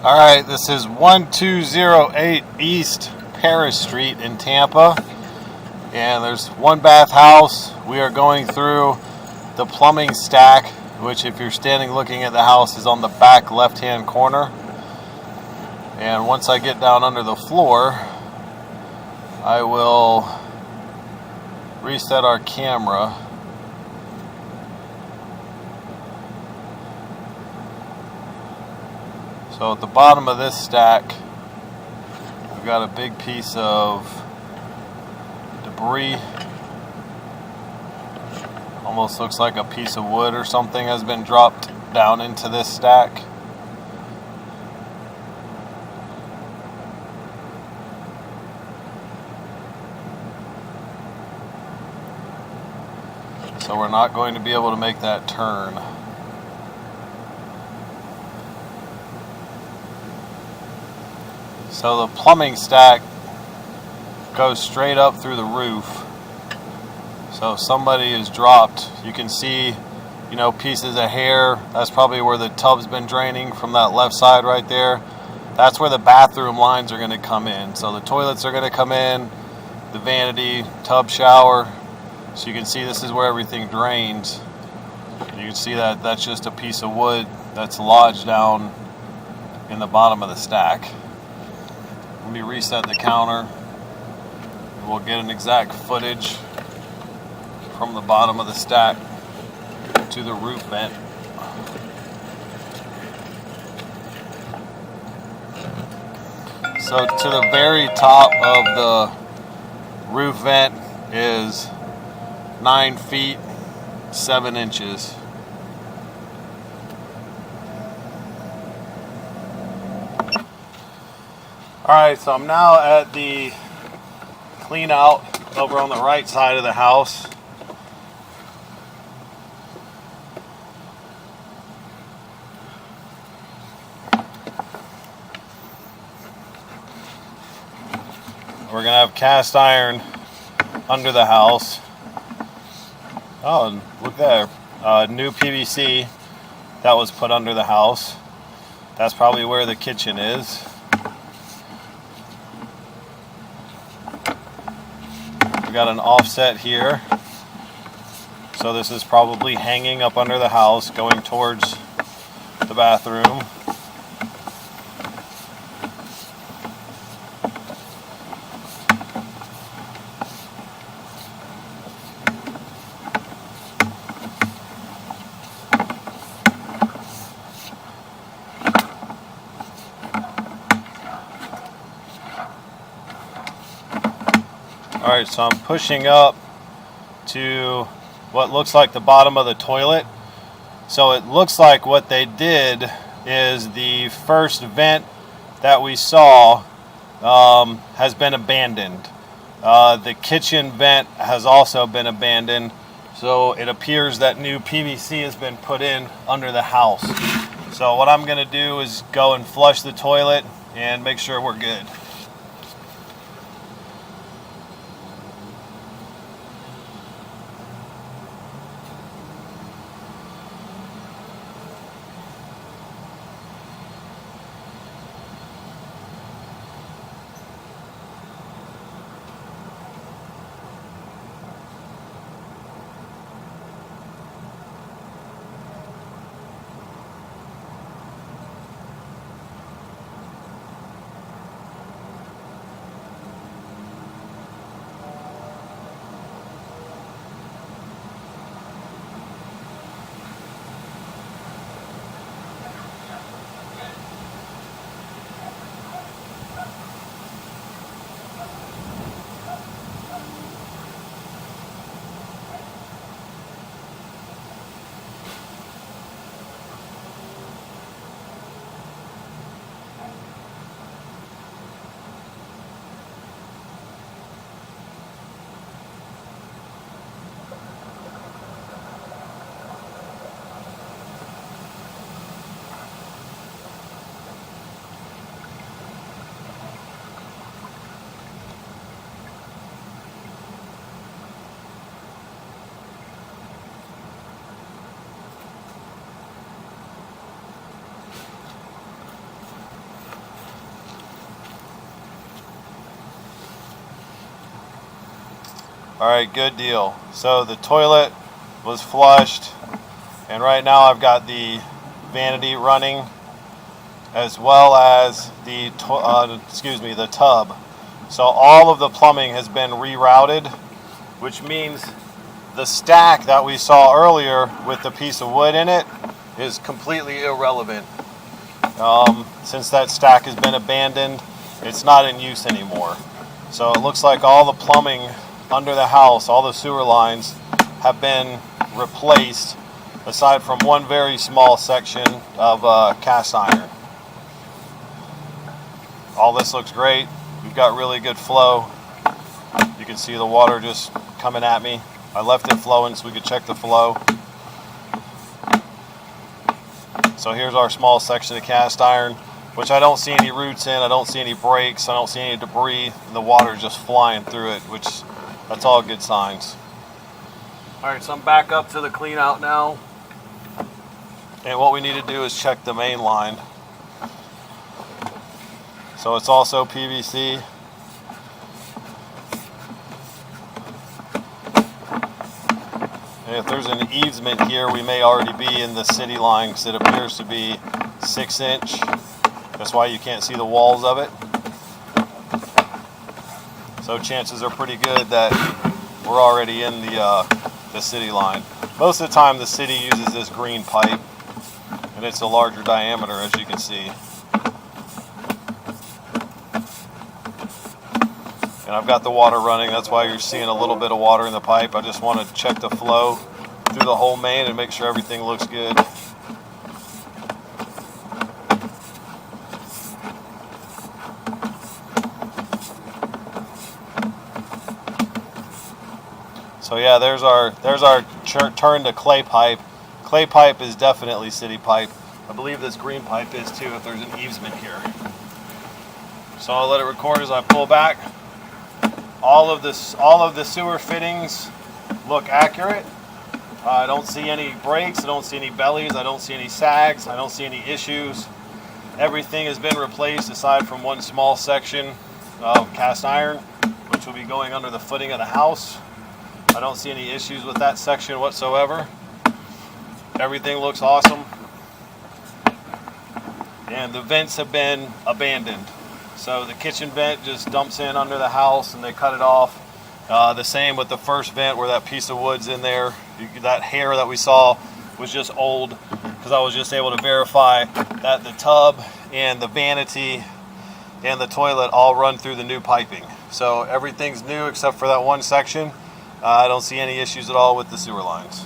Alright, this is 1208 East Paris Street in Tampa, and there's one bath house. We are going through the plumbing stack, which if you're standing looking at the house is on the back left hand corner. And once I get down under the floor, I will reset our camera. So at the bottom of this stack, we've got a big piece of debris. Almost looks like a piece of wood or something has been dropped down into this stack. So we're not going to be able to make that turn. So the plumbing stack goes straight up through the roof. So if somebody is dropped, you can see, pieces of hair. That's probably where the tub's been draining from that left side right there. That's where the bathroom lines are going to come in. So the toilets are going to come in, the vanity, tub, shower. So you can see this is where everything drains. You can see that that's just a piece of wood that's lodged down in the bottom of the stack. Let me reset the counter. We'll get an exact footage from the bottom of the stack to the roof vent. So to the very top of the roof vent is 9 feet 7 inches. Alright, so I'm now at the clean out over on the right side of the house. We're going to have cast iron under the house. Oh, and look there. New PVC that was put under the house. That's probably where the kitchen is. We got an offset here. So this is probably hanging up under the house going towards the bathroom. Alright, so I'm pushing up to what looks like the bottom of the toilet. So it looks like what they did is the first vent that we saw has been abandoned. The kitchen vent has also been abandoned. So it appears that new PVC has been put in under the house. So what I'm going to do is go and flush the toilet and make sure we're good. Alright, good deal. So the toilet was flushed, and right now I've got the vanity running as well as the tub. So all of the plumbing has been rerouted, which means the stack that we saw earlier with the piece of wood in it is completely irrelevant. Since that stack has been abandoned, it's not in use anymore. So it looks like all the plumbing under the house, all the sewer lines have been replaced, aside from one very small section of cast iron. All this looks great. We've got really good flow. You can see the water just coming at me. I left it flowing so we could check the flow. So here's our small section of cast iron, which I don't see any roots in, I don't see any breaks, I don't see any debris, and the water's just flying through it, which that's all good signs. Alright, so I'm back up to the clean out now. And what we need to do is check the main line. So it's also PVC. And if there's an easement here, we may already be in the city line because it appears to be 6-inch. That's why you can't see the walls of it. So chances are pretty good that we're already in the city line. Most of the time the city uses this green pipe, and it's a larger diameter, as you can see. And I've got the water running, that's why you're seeing a little bit of water in the pipe. I just want to check the flow through the whole main and make sure everything looks good. So yeah, there's our turn to clay pipe. Clay pipe is definitely city pipe. I believe this green pipe is too if there's an easement here. So I'll let it record as I pull back. All of the sewer fittings look accurate. I don't see any breaks, I don't see any bellies, I don't see any sags, I don't see any issues. Everything has been replaced aside from one small section of cast iron, which will be going under the footing of the house. I don't see any issues with that section whatsoever. Everything looks awesome. And the vents have been abandoned. So the kitchen vent just dumps in under the house and they cut it off. The same with the first vent where that piece of wood's in there. That hair that we saw was just old because I was just able to verify that the tub and the vanity and the toilet all run through the new piping. So everything's new except for that one section. I don't see any issues at all with the sewer lines.